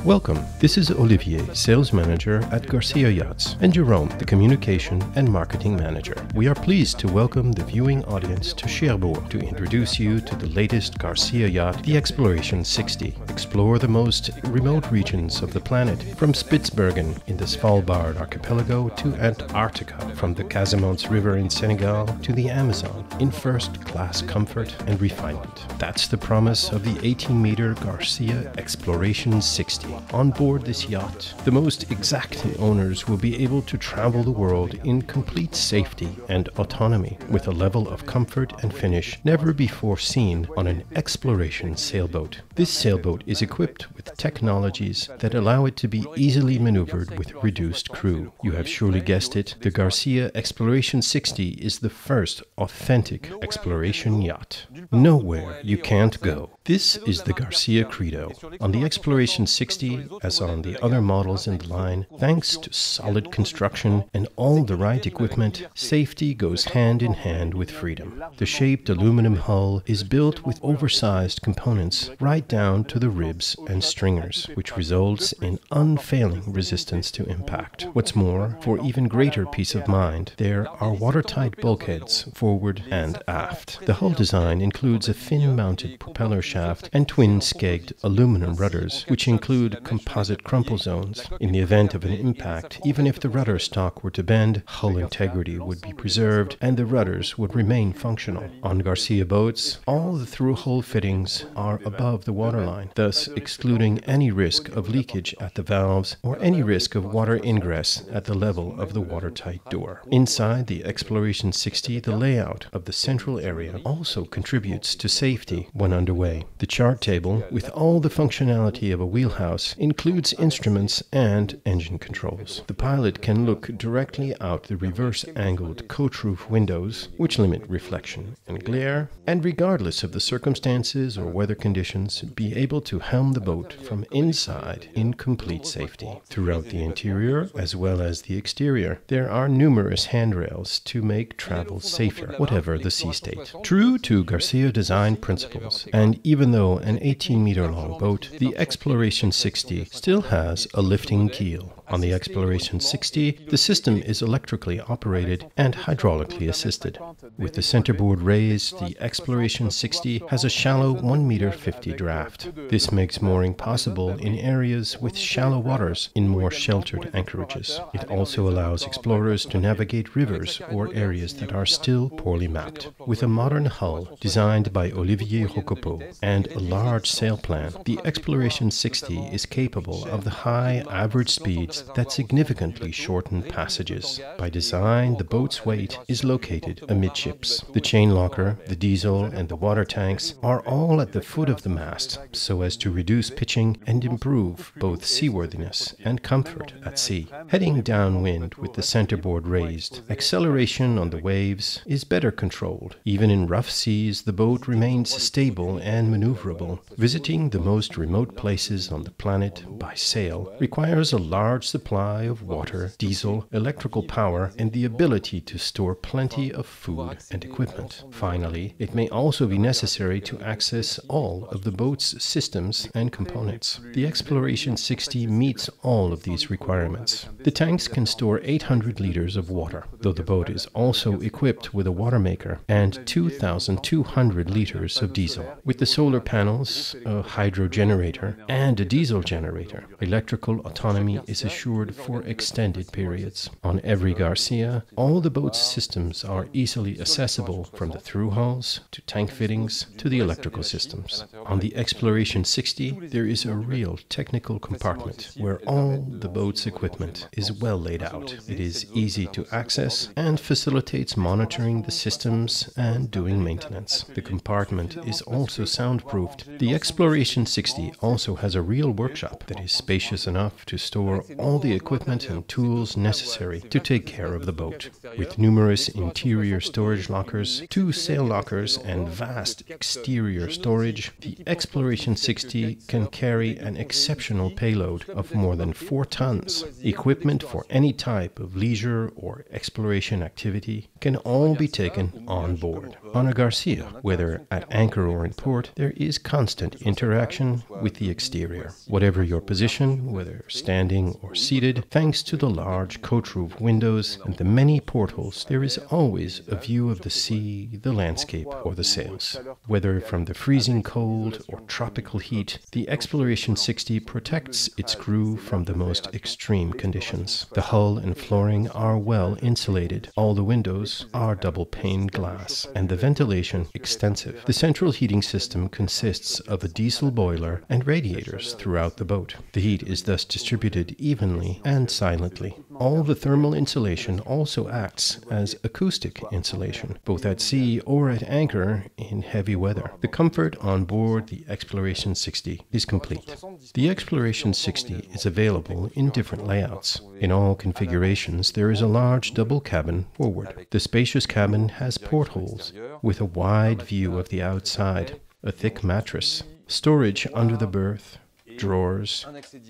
Welcome, this is Olivier, Sales Manager at Garcia Yachts, and Jerome, the Communication and Marketing Manager. We are pleased to welcome the viewing audience to Cherbourg to introduce you to the latest Garcia Yacht, the Exploration 60. Explore the most remote regions of the planet, from Spitsbergen in the Svalbard archipelago to Antarctica, from the Casamance River in Senegal to the Amazon, in first-class comfort and refinement. That's the promise of the 18-meter Garcia Exploration 60. On board this yacht, the most exacting owners will be able to travel the world in complete safety and autonomy, with a level of comfort and finish never before seen on an exploration sailboat. This sailboat is equipped with technologies that allow it to be easily maneuvered with reduced crew. You have surely guessed it, the Garcia Exploration 60 is the first authentic exploration yacht. Nowhere you can't go. This is the Garcia Credo. On the Exploration 60, as on the other models in the line, thanks to solid construction and all the right equipment, safety goes hand in hand with freedom. The shaped aluminum hull is built with oversized components right down to the ribs and stringers, which results in unfailing resistance to impact. What's more, for even greater peace of mind, there are watertight bulkheads forward and aft. The hull design includes a fin-mounted propeller shaft and twin-skegged aluminum rudders, which include composite crumple zones. In the event of an impact, even if the rudder stock were to bend, hull integrity would be preserved and the rudders would remain functional. On Garcia boats, all the through-hull fittings are above the waterline, thus excluding any risk of leakage at the valves or any risk of water ingress at the level of the watertight door. Inside the Exploration 60, the layout of the central area also contributes to safety when underway. The chart table, with all the functionality of a wheelhouse, includes instruments and engine controls. The pilot can look directly out the reverse-angled coach roof windows, which limit reflection and glare, and regardless of the circumstances or weather conditions, be able to helm the boat from inside in complete safety. Throughout the interior, as well as the exterior, there are numerous handrails to make travel safer, whatever the sea state. True to Garcia design principles, and even though an 18-meter-long boat, the Exploration 60 still has a lifting keel. On the Exploration 60, the system is electrically operated and hydraulically assisted. With the centerboard raised, the Exploration 60 has a shallow 1.50 meter draft. This makes mooring possible in areas with shallow waters in more sheltered anchorages. It also allows explorers to navigate rivers or areas that are still poorly mapped. With a modern hull designed by Olivier Racoupeau and a large sail plan, the Exploration 60 is capable of the high average speeds that significantly shorten passages. By design, the boat's weight is located amidships. The chain locker, the diesel, and the water tanks are all at the foot of the mast, so as to reduce pitching and improve both seaworthiness and comfort at sea. Heading downwind with the centerboard raised, acceleration on the waves is better controlled. Even in rough seas, the boat remains stable and maneuverable. Visiting the most remote places on the planet by sail requires a large supply of water, diesel, electrical power, and the ability to store plenty of food and equipment. Finally, it may also be necessary to access all of the boat's systems and components. The Exploration 60 meets all of these requirements. The tanks can store 800 liters of water, though the boat is also equipped with a water maker and 2,200 liters of diesel. With the solar panels, a hydro generator, and a diesel generator, electrical autonomy is assured for extended periods. On every Garcia, all the boat's systems are easily accessible, from the through hulls to tank fittings to the electrical systems. On the Exploration 60, there is a real technical compartment where all the boat's equipment is well laid out. It is easy to access and facilitates monitoring the systems and doing maintenance. The compartment is also soundproofed. The Exploration 60 also has a real workshop that is spacious enough to store all the equipment and tools necessary to take care of the boat. With numerous interior storage lockers, 2 sail lockers, and vast exterior storage, the Exploration 60 can carry an exceptional payload of more than 4 tons. Equipment for any type of leisure or exploration activity can all be taken on board. On a Garcia, whether at anchor or in port, there is constant interaction with the exterior. Whatever your position, whether standing or seated, thanks to the large coach roof windows and the many portholes, there is always a view of the sea, the landscape, or the sails. Whether from the freezing cold or tropical heat, the Exploration 60 protects its crew from the most extreme conditions. The hull and flooring are well insulated. All the windows are double-pane glass, and the ventilation extensive. The central heating system consists of a diesel boiler and radiators throughout the boat. The heat is thus distributed evenly and silently. All the thermal insulation also acts as acoustic insulation, both at sea or at anchor in heavy weather. The comfort on board the Exploration 60 is complete. The Exploration 60 is available in different layouts. In all configurations, there is a large double cabin forward. The spacious cabin has portholes with a wide view of the outside, a thick mattress, storage under the berth, drawers,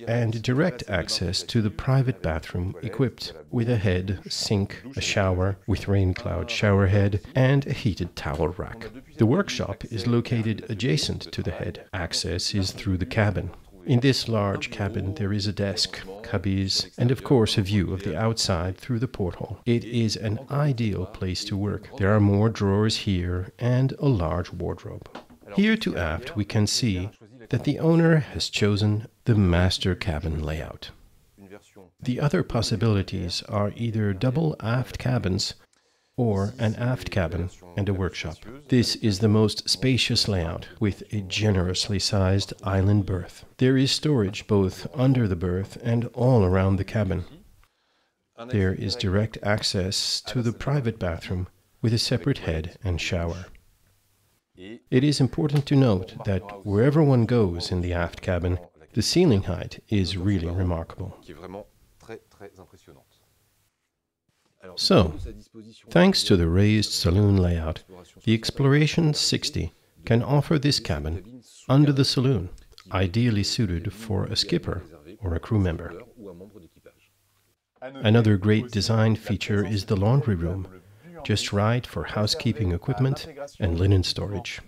and direct access to the private bathroom equipped with a head, sink, a shower with rain cloud shower head, and a heated towel rack. The workshop is located adjacent to the head. Access is through the cabin. In this large cabin there is a desk, cubbies, and of course a view of the outside through the porthole. It is an ideal place to work. There are more drawers here and a large wardrobe. Here to aft we can see that the owner has chosen the master cabin layout. The other possibilities are either double aft cabins or an aft cabin and a workshop. This is the most spacious layout with a generously sized island berth. There is storage both under the berth and all around the cabin. There is direct access to the private bathroom with a separate head and shower. It is important to note that wherever one goes in the aft cabin, the ceiling height is really remarkable. So, thanks to the raised saloon layout, the Exploration 60 can offer this cabin under the saloon, ideally suited for a skipper or a crew member. Another great design feature is the laundry room, just right for housekeeping equipment and linen storage.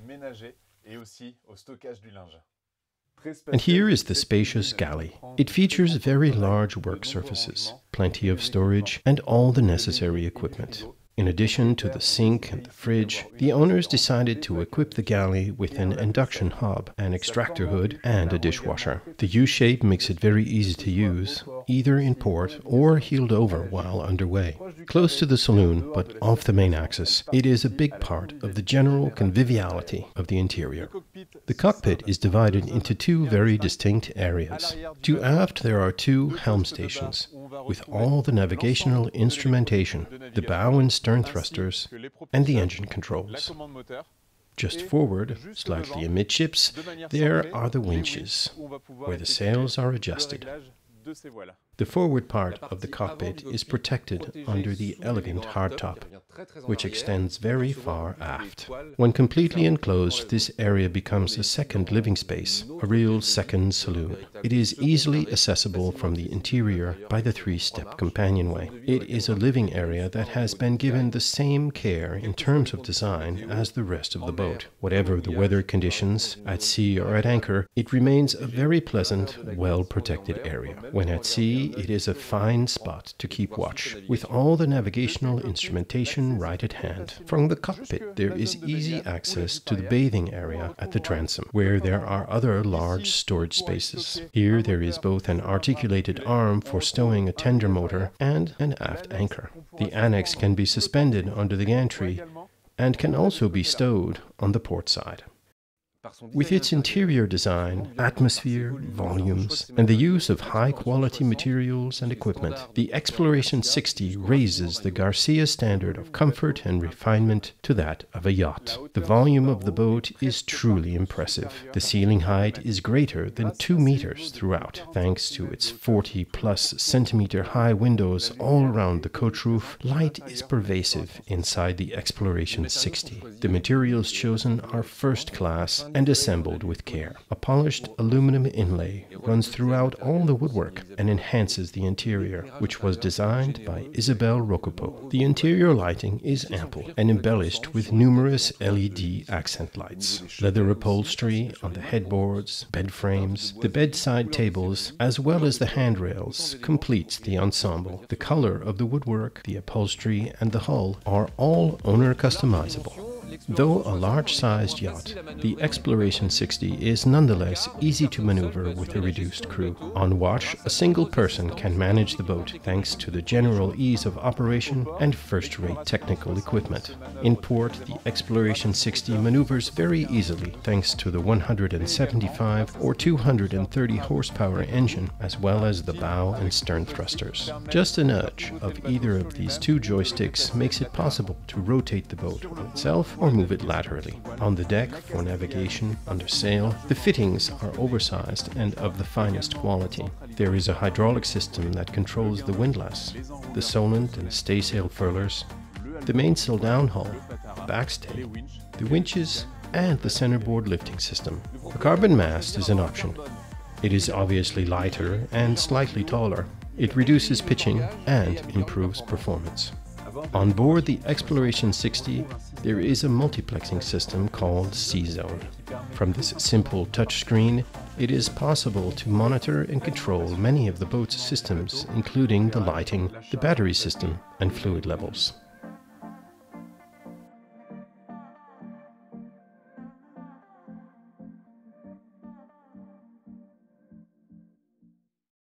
And here is the Spacious Galley. It features very large work surfaces, plenty of storage, and all the necessary equipment. In addition to the sink and the fridge, the owners decided to equip the galley with an induction hob, an extractor hood, and a dishwasher. The U-shape makes it very easy to use, either in port or heeled over while underway. Close to the saloon, but off the main axis, it is a big part of the general conviviality of the interior. The cockpit is divided into 2 very distinct areas. To aft there are 2 helm stations, with all the navigational instrumentation, the bow and stern thrusters, and the engine controls. Just forward, slightly amidships, there are the winches, where the sails are adjusted. The forward part of the cockpit is protected under the elegant hardtop, which extends very far aft. When completely enclosed, this area becomes a second living space, a real second saloon. It is easily accessible from the interior by the 3-step companionway. It is a living area that has been given the same care in terms of design as the rest of the boat. Whatever the weather conditions, at sea or at anchor, it remains a very pleasant, well-protected area. When at sea, it is a fine spot to keep watch, with all the navigational instrumentation right at hand. From the cockpit, there is easy access to the bathing area at the transom, where there are other large storage spaces. Here there is both an articulated arm for stowing a tender motor and an aft anchor. The annex can be suspended under the gantry and can also be stowed on the port side. With its interior design, atmosphere, volumes, and the use of high-quality materials and equipment, the Exploration 60 raises the Garcia standard of comfort and refinement to that of a yacht. The volume of the boat is truly impressive. The ceiling height is greater than 2 meters throughout, thanks to its 40-plus centimeter high windows all around the coach roof. Light is pervasive inside the Exploration 60. The materials chosen are first class and assembled with care. A polished aluminum inlay runs throughout all the woodwork and enhances the interior, which was designed by Racoupeau. The interior lighting is ample and embellished with numerous LED accent lights. Leather upholstery on the headboards, bed frames, the bedside tables, as well as the handrails completes the ensemble. The color of the woodwork, the upholstery, and the hull are all owner customizable. Though a large-sized yacht, the Exploration 60 is nonetheless easy to maneuver with a reduced crew. On watch, a single person can manage the boat thanks to the general ease of operation and first-rate technical equipment. In port, the Exploration 60 maneuvers very easily thanks to the 175 or 230 horsepower engine, as well as the bow and stern thrusters. Just a nudge of either of these two joysticks makes it possible to rotate the boat on itself or move it laterally. On the deck, for navigation, under sail, the fittings are oversized and of the finest quality. There is a hydraulic system that controls the windlass, the Solent and staysail furlers, the mainsail downhaul, backstay, the winches, and the centerboard lifting system. A carbon mast is an option. It is obviously lighter and slightly taller. It reduces pitching and improves performance. On board the Exploration 60, there is a multiplexing system called C-Zone. From this simple touchscreen, it is possible to monitor and control many of the boat's systems, including the lighting, the battery system, and fluid levels.